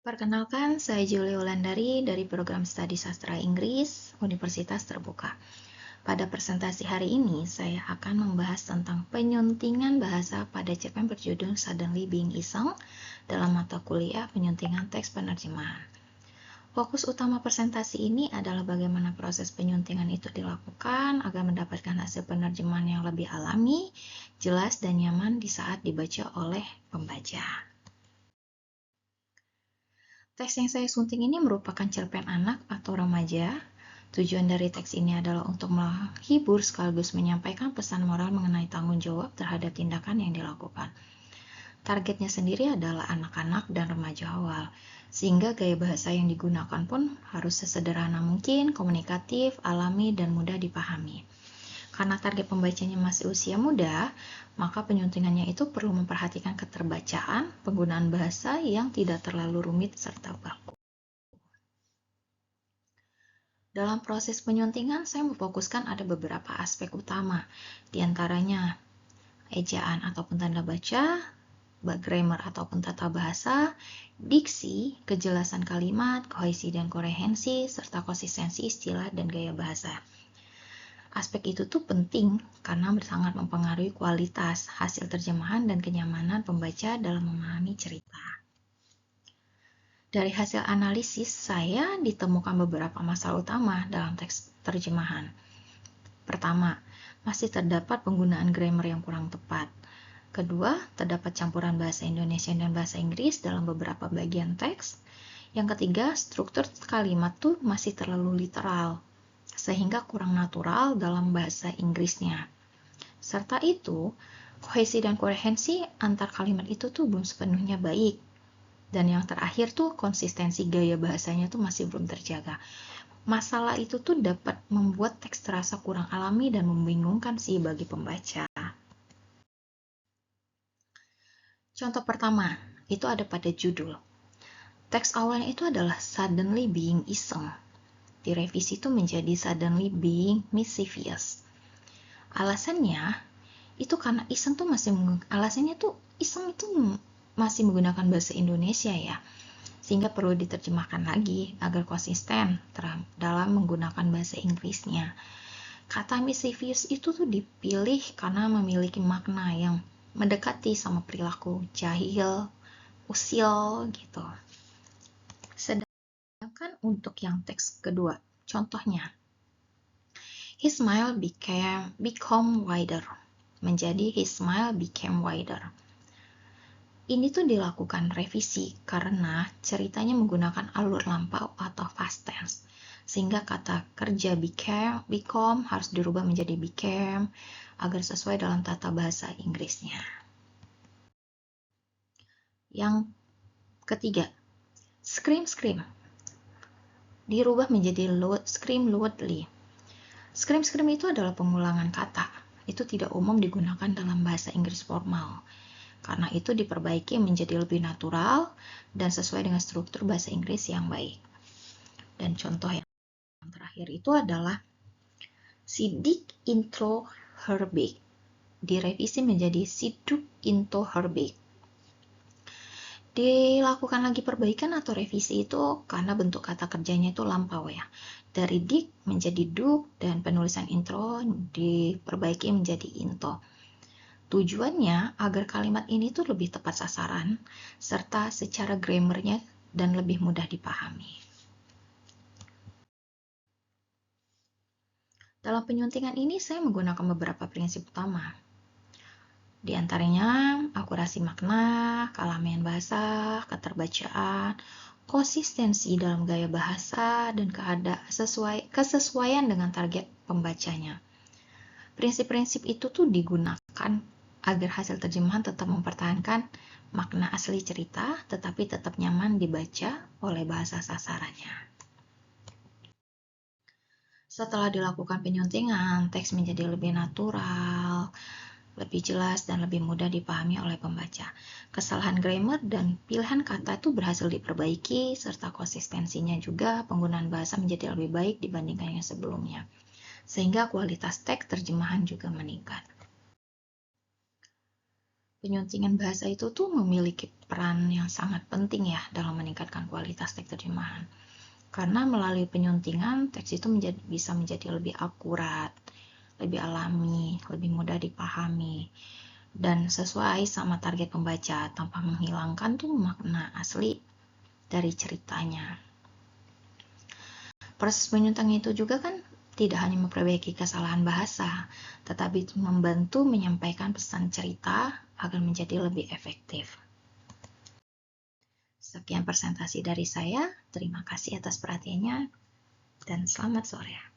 Perkenalkan, saya Julie Wulandari dari program Studi Sastra Inggris Universitas Terbuka. Pada presentasi hari ini, saya akan membahas tentang penyuntingan bahasa pada cerpen berjudul Suddenly Being Iseng dalam mata kuliah penyuntingan teks penerjemahan. Fokus utama presentasi ini adalah bagaimana proses penyuntingan itu dilakukan agar mendapatkan hasil penerjemahan yang lebih alami, jelas, dan nyaman di saat dibaca oleh pembaca. Teks yang saya sunting ini merupakan cerpen anak atau remaja. Tujuan dari teks ini adalah untuk menghibur sekaligus menyampaikan pesan moral mengenai tanggung jawab terhadap tindakan yang dilakukan. Targetnya sendiri adalah anak-anak dan remaja awal, sehingga gaya bahasa yang digunakan pun harus sesederhana mungkin, komunikatif, alami, dan mudah dipahami. Karena target pembacanya masih usia muda, maka penyuntingannya itu perlu memperhatikan keterbacaan, penggunaan bahasa yang tidak terlalu rumit serta baku. Dalam proses penyuntingan, saya memfokuskan ada beberapa aspek utama, diantaranya ejaan ataupun tanda baca, grammar ataupun tata bahasa, diksi, kejelasan kalimat, kohesi dan korehensi, serta konsistensi istilah dan gaya bahasa. Aspek itu tuh penting karena sangat mempengaruhi kualitas hasil terjemahan dan kenyamanan pembaca dalam memahami cerita. Dari hasil analisis, saya ditemukan beberapa masalah utama dalam teks terjemahan. Pertama, masih terdapat penggunaan grammar yang kurang tepat. Kedua, terdapat campuran bahasa Indonesia dan bahasa Inggris dalam beberapa bagian teks. Yang ketiga, struktur kalimat tuh masih terlalu literal, sehingga kurang natural dalam bahasa Inggrisnya. Serta itu, kohesi dan korehensi antar kalimat itu tuh belum sepenuhnya baik. Dan yang terakhir tuh konsistensi gaya bahasanya tuh masih belum terjaga. Masalah itu tuh dapat membuat teks terasa kurang alami dan membingungkan sih bagi pembaca. Contoh pertama, itu ada pada judul. Teks awalnya itu adalah Suddenly Being Iseng. Direvisi itu menjadi Suddenly Being Mischievous. Alasannya, itu karena iseng tuh iseng itu masih menggunakan bahasa Indonesia ya. Sehingga perlu diterjemahkan lagi agar konsisten dalam menggunakan bahasa Inggrisnya. Kata mischievous itu tuh dipilih karena memiliki makna yang mendekati sama perilaku jahil, usil gitu. Sedangkan untuk yang teks kedua, contohnya, his smile become wider, menjadi his smile became wider. Ini tuh dilakukan revisi karena ceritanya menggunakan alur lampau atau past tense, sehingga kata kerja become harus dirubah menjadi became agar sesuai dalam tata bahasa Inggrisnya. Yang ketiga, scream dirubah menjadi scream loudly. Scream itu adalah pengulangan kata. Itu tidak umum digunakan dalam bahasa Inggris formal. Karena itu diperbaiki menjadi lebih natural dan sesuai dengan struktur bahasa Inggris yang baik. Dan contoh yang terakhir itu adalah si Dick intro her bag. Direvisi menjadi si Duke into her bag. Dilakukan lagi perbaikan atau revisi itu karena bentuk kata kerjanya itu lampau ya. Dari Dick menjadi Duke dan penulisan intro diperbaiki menjadi into. Tujuannya agar kalimat ini tuh lebih tepat sasaran serta secara grammarnya dan lebih mudah dipahami. Dalam penyuntingan ini saya menggunakan beberapa prinsip utama. Di antaranya akurasi makna, kealamian bahasa, keterbacaan, konsistensi dalam gaya bahasa, dan kesesuaian dengan target pembacanya. Prinsip-prinsip itu tuh digunakan agar hasil terjemahan tetap mempertahankan makna asli cerita, tetapi tetap nyaman dibaca oleh bahasa sasarannya. Setelah dilakukan penyuntingan, teks menjadi lebih natural, lebih jelas, dan lebih mudah dipahami oleh pembaca. Kesalahan grammar dan pilihan kata itu berhasil diperbaiki, serta konsistensinya juga penggunaan bahasa menjadi lebih baik dibandingkan yang sebelumnya. Sehingga kualitas teks terjemahan juga meningkat. Penyuntingan bahasa itu tuh memiliki berperan yang sangat penting ya dalam meningkatkan kualitas teks terjemahan. Karena melalui penyuntingan, teks itu bisa menjadi lebih akurat, lebih alami, lebih mudah dipahami, dan sesuai sama target pembaca tanpa menghilangkan tuh makna asli dari ceritanya. Proses penyuntingan itu juga kan tidak hanya memperbaiki kesalahan bahasa, tetapi membantu menyampaikan pesan cerita agar menjadi lebih efektif. Sekian presentasi dari saya, terima kasih atas perhatiannya, dan selamat sore.